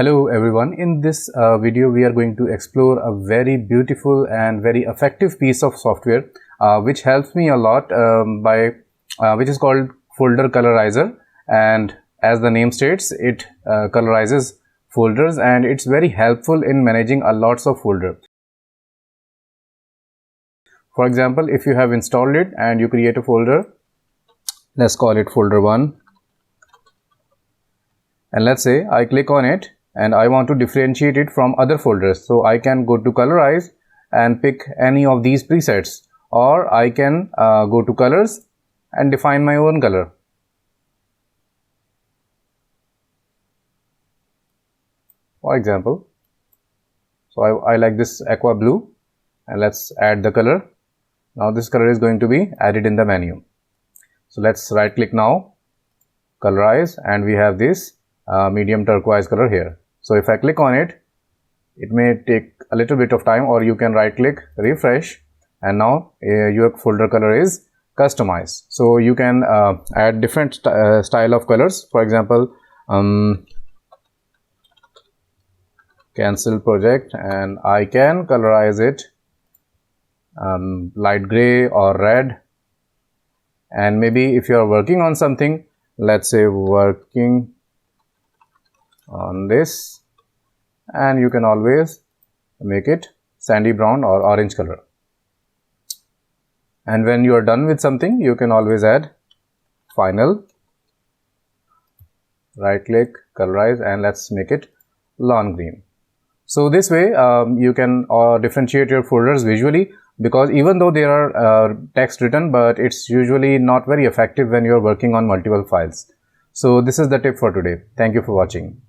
Hello everyone, in this video we are going to explore a very beautiful and very effective piece of software which helps me a lot which is called Folder Colorizer, and as the name states, it colorizes folders and it's very helpful in managing a lots of folders. For example, if you have installed it and you create a folder, let's call it folder 1, and let's say I click on it and I want to differentiate it from other folders. So I can go to colorize and pick any of these presets, or I can go to colors and define my own color. For example, so I like this aqua blue, and let's add the color. Now this color is going to be added in the menu. So let's right click now, colorize, and we have this medium turquoise color here. So if I click on it, it may take a little bit of time, or you can right click, refresh, and now your folder color is customized. So you can add different style of colors. For example, cancel project, and I can colorize it light gray or red. And maybe if you are working on something, let's say working on this, and you can always make it sandy brown or orange color. And when you are done with something, you can always add final, right click, colorize, and let's make it lawn green. So this way you can differentiate your folders visually, because even though there are text written, but it's usually not very effective when you are working on multiple files. So this is the tip for today. Thank you for watching.